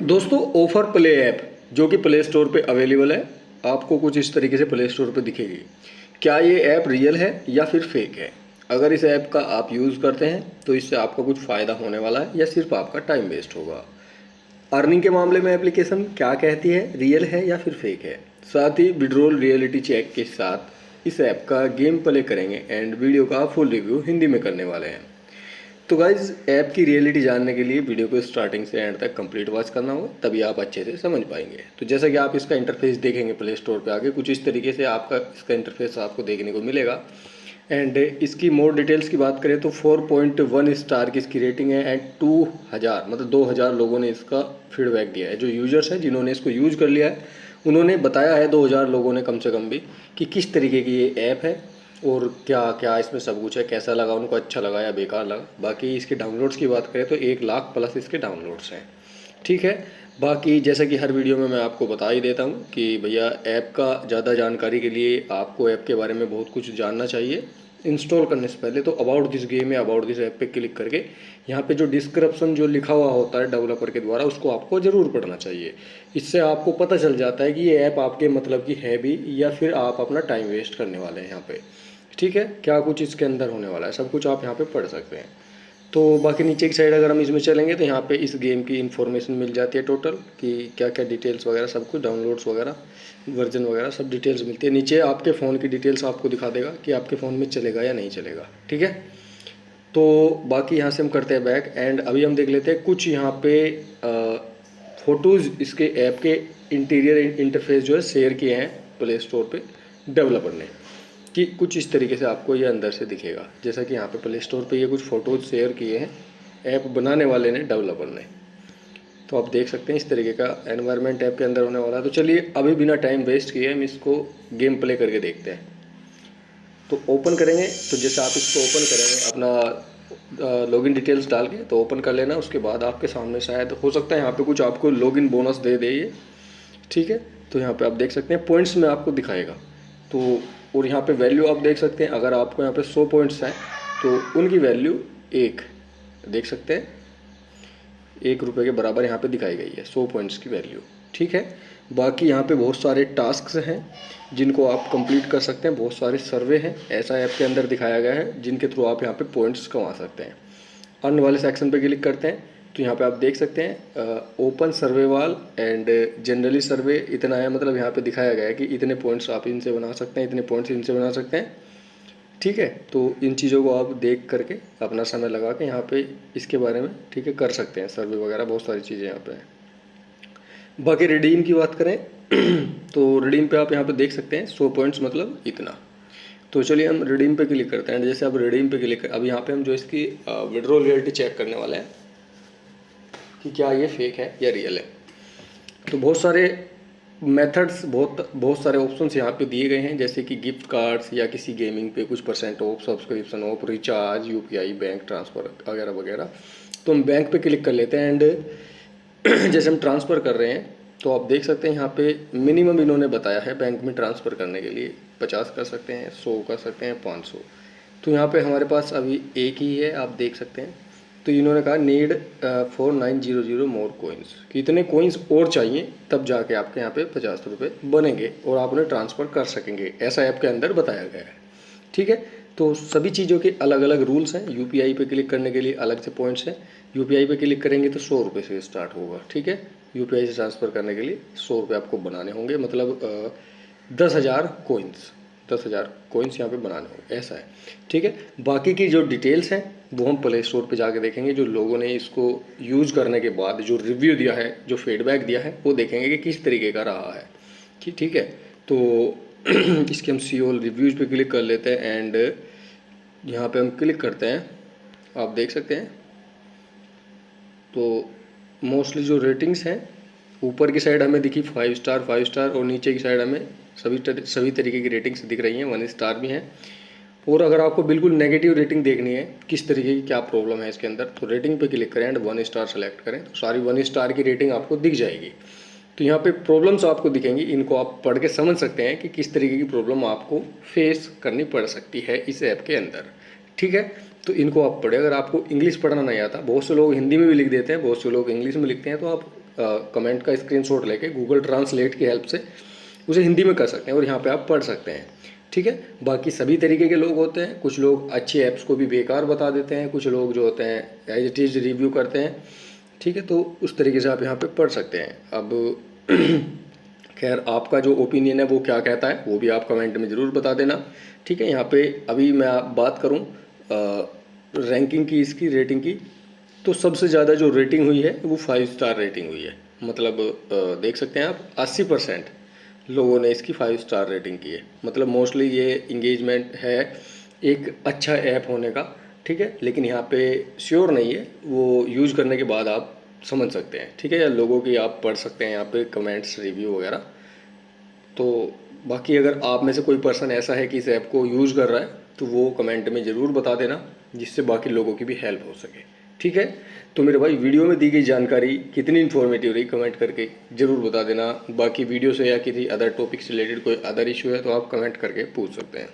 दोस्तों offer play app जो कि प्ले स्टोर पे अवेलेबल है, आपको कुछ इस तरीके से प्ले स्टोर पे दिखेगी। क्या ये ऐप रियल है या फिर फेक है? अगर इस ऐप का आप यूज़ करते हैं तो इससे आपका कुछ फ़ायदा होने वाला है या सिर्फ आपका टाइम वेस्ट होगा? अर्निंग के मामले में एप्लीकेशन क्या कहती है, रियल है या फिर फेक है? साथ ही विड्रॉल रियलिटी चेक के साथ इस ऐप का गेम प्ले करेंगे एंड वीडियो का फुल रिव्यू हिंदी में करने वाले हैं। तो गाइज ऐप की रियलिटी जानने के लिए वीडियो को स्टार्टिंग से एंड तक कंप्लीट वॉच करना होगा, तभी आप अच्छे से समझ पाएंगे। तो जैसा कि आप इसका इंटरफेस देखेंगे प्ले स्टोर पे आगे कुछ इस तरीके से आपका इसका इंटरफेस आपको देखने को मिलेगा। एंड इसकी मोर डिटेल्स की बात करें तो 4.1 स्टार की इसकी रेटिंग है एंड 2000 मतलब 2000 लोगों ने इसका फीडबैक दिया है। जो यूजर्स हैं जिन्होंने इसको यूज कर लिया है उन्होंने बताया है, 2000 लोगों ने कम से कम भी, कि किस तरीके की ये ऐप है और क्या क्या इसमें सब कुछ है, कैसा लगा उनको, अच्छा लगा या बेकार लगा। बाकी इसके डाउनलोड्स की बात करें तो 1 लाख प्लस इसके डाउनलोड्स हैं। ठीक है। बाकी जैसा कि हर वीडियो में मैं आपको बता ही देता हूँ कि भैया ऐप का ज़्यादा जानकारी के लिए आपको ऐप के बारे में बहुत कुछ जानना चाहिए। इंस्टॉल करने से पहले तो अबाउट दिस गेम या अबाउट दिस ऐप पे क्लिक करके यहाँ पे जो डिस्क्रिप्शन जो लिखा हुआ होता है डेवलपर के द्वारा उसको आपको ज़रूर पढ़ना चाहिए। इससे आपको पता चल जाता है कि ये ऐप आपके मतलब की है भी या फिर आप अपना टाइम वेस्ट करने वाले हैं यहाँ पे। ठीक है, क्या कुछ इसके अंदर होने वाला है सब कुछ आप यहाँ पे पढ़ सकते हैं। तो बाकी नीचे की साइड अगर हम इसमें चलेंगे तो यहाँ पे इस गेम की इन्फॉर्मेशन मिल जाती है टोटल, कि क्या क्या डिटेल्स वगैरह सब कुछ, डाउनलोड्स वगैरह, वर्जन वगैरह सब डिटेल्स मिलती है। नीचे आपके फ़ोन की डिटेल्स आपको दिखा देगा कि आपके फ़ोन में चलेगा या नहीं चलेगा। ठीक है। तो बाकी यहाँ से हम करते हैं बैक एंड अभी हम देख लेते हैं कुछ यहाँ पे फ़ोटोज़ इसके ऐप के इंटीरियर इंटरफेस जो है शेयर किए हैं प्ले स्टोर पे डेवलपर ने, कि कुछ इस तरीके से आपको ये अंदर से दिखेगा। जैसा कि यहाँ पे प्ले स्टोर पे ये कुछ फ़ोटोज़ शेयर किए हैं ऐप बनाने वाले ने, डेवलपर ने। तो आप देख सकते हैं इस तरीके का एनवायरनमेंट ऐप के अंदर होने वाला है। तो चलिए अभी बिना टाइम वेस्ट किए हम इसको गेम प्ले करके देखते हैं। तो ओपन करेंगे, तो जैसे आप इसको ओपन करेंगे अपना लॉगिन डिटेल्स डाल के तो ओपन कर लेना। उसके बाद आपके सामने शायद हो सकता है यहाँ पे कुछ आपको लॉगिन बोनस दे दे ये। ठीक है। तो यहाँ पे आप देख सकते हैं पॉइंट्स में आपको दिखाएगा। तो और यहाँ पे वैल्यू आप देख सकते हैं, अगर आपको यहाँ पे 100 पॉइंट्स हैं तो उनकी वैल्यू 1 देख सकते हैं, 1 रुपये के बराबर यहाँ पे दिखाई गई है 100 पॉइंट्स की वैल्यू। ठीक है। बाकी यहाँ पे बहुत सारे टास्क्स हैं जिनको आप कंप्लीट कर सकते हैं, बहुत सारे सर्वे हैं ऐसा ऐप के अंदर दिखाया गया है जिनके थ्रू आप यहाँ पे पॉइंट्स कमा सकते हैं। अर्न वाले सेक्शन पे क्लिक करते हैं तो यहाँ पे आप देख सकते हैं ओपन सर्वे वाल एंड जनरली सर्वे इतना है, मतलब यहाँ पे दिखाया गया है कि इतने पॉइंट्स आप इनसे बना सकते हैं, इतने पॉइंट्स इनसे बना सकते हैं। ठीक है। तो इन चीज़ों को आप देख करके अपना समय लगा के यहाँ पे इसके बारे में, ठीक है, कर सकते हैं सर्वे वगैरह, बहुत सारी चीज़ें यहाँ पे हैं। बाकी रिडीम की बात करें तो रिडीम पे आप यहाँ पे देख सकते हैं 100 पॉइंट्स मतलब इतना। तो चलिए हम रिडीम पे क्लिक करते हैं। जैसे अब रिडीम पे क्लिक कर, अब यहाँ पे हम जो इसकी विड्रॉल रियलिटी चेक करने वाले हैं कि क्या ये फेक है या रियल है। तो बहुत सारे मेथड्स, बहुत सारे ऑप्शंस यहाँ पे दिए गए हैं, जैसे कि गिफ्ट कार्ड्स या किसी गेमिंग पे कुछ % of, subscription of, recharge, UPI, bank transfer वगैरह वगैरह। तो हम बैंक पे क्लिक कर लेते हैं एंड जैसे हम ट्रांसफ़र कर रहे हैं तो आप देख सकते हैं यहाँ पे मिनिमम इन्होंने बताया है बैंक में ट्रांसफ़र करने के लिए 50 कर सकते हैं, 100 कर सकते हैं, 500। तो यहाँ पे हमारे पास अभी एक ही है, आप देख सकते हैं। तो इन्होंने कहा नीड 4900 मोर कोइंस, कि इतने कोइंस और चाहिए तब जाके आपके यहाँ पे 50 रुपये बनेंगे और आप उन्हें ट्रांसफ़र कर सकेंगे, ऐसा ऐप के अंदर बताया गया है। ठीक है। तो सभी चीज़ों के अलग अलग रूल्स हैं। यूपीआई पे क्लिक करने के लिए अलग से पॉइंट्स हैं। यूपीआई पे क्लिक करेंगे तो 100 रुपये से स्टार्ट होगा। ठीक है। यूपीआई से ट्रांसफ़र करने के लिए 100 रुपये आपको बनाने होंगे, मतलब 10,000 कोइंस, 10,000 कोइंस यहाँ पे बनाने होंगे, ऐसा है। ठीक है। बाकी की जो डिटेल्स हैं वो हम प्ले स्टोर पे जाके देखेंगे, जो लोगों ने इसको यूज़ करने के बाद जो रिव्यू दिया है, जो फीडबैक दिया है, वो देखेंगे कि किस तरीके का रहा है। ठीक है। तो इसके हम सी ऑल रिव्यूज़ पे क्लिक कर लेते हैं एंड यहाँ पे हम क्लिक करते हैं, आप देख सकते हैं। तो मोस्टली जो रेटिंग्स हैं ऊपर की साइड हमें दिखी 5 स्टार 5 स्टार, और नीचे की साइड हमें सभी तरीके की रेटिंग्स दिख रही हैं, 1 स्टार भी हैं। और अगर आपको बिल्कुल नेगेटिव रेटिंग देखनी है, किस तरीके की क्या प्रॉब्लम है इसके अंदर, तो रेटिंग पे क्लिक करें एंड 1 स्टार सेलेक्ट करें तो सारी 1 स्टार की रेटिंग आपको दिख जाएगी। तो यहाँ पे प्रॉब्लम्स आपको दिखेंगी, इनको आप पढ़ के समझ सकते हैं कि किस तरीके की प्रॉब्लम आपको फेस करनी पड़ सकती है इस ऐप के अंदर। ठीक है। तो इनको आप पढ़े। अगर आपको इंग्लिश पढ़ना नहीं आता, बहुत से लोग हिंदी में भी लिख देते हैं, बहुत से लोग इंग्लिश में लिखते हैं, तो आप कमेंट का स्क्रीनशॉट लेके गूगल ट्रांसलेट की हेल्प से उसे हिंदी में कर सकते हैं और यहाँ पे आप पढ़ सकते हैं। ठीक है, बाकी सभी तरीके के लोग होते हैं, कुछ लोग अच्छी ऐप्स को भी बेकार बता देते हैं, कुछ लोग जो होते हैं एज इट इज़ रिव्यू करते हैं। ठीक है, तो उस तरीके से आप यहाँ पे पढ़ सकते हैं। अब खैर आपका जो ओपिनियन है वो क्या कहता है वो भी आप कमेंट में ज़रूर बता देना। ठीक है, यहाँ पे अभी मैं आप बात करूँ रैंकिंग की, इसकी रेटिंग की, तो सबसे ज़्यादा जो रेटिंग हुई है वो 5 स्टार रेटिंग हुई है। मतलब देख सकते हैं आप 80% लोगों ने इसकी 5 स्टार रेटिंग की है। मतलब मोस्टली ये इंगेजमेंट है एक अच्छा ऐप होने का। ठीक है, लेकिन यहाँ पे श्योर नहीं है, वो यूज़ करने के बाद आप समझ सकते हैं। ठीक है, या लोगों की आप पढ़ सकते हैं यहाँ पे कमेंट्स, रिव्यू वगैरह। तो बाकी अगर आप में से कोई पर्सन ऐसा है कि इस ऐप को यूज़ कर रहा है तो वो कमेंट में ज़रूर बता देना, जिससे बाकी लोगों की भी हेल्प हो सके। ठीक है, तो मेरे भाई वीडियो में दी गई जानकारी कितनी इन्फॉर्मेटिव रही कमेंट करके ज़रूर बता देना। बाकी वीडियो से या किसी अदर टॉपिक से रिलेटेड कोई अदर इशू है तो आप कमेंट करके पूछ सकते हैं।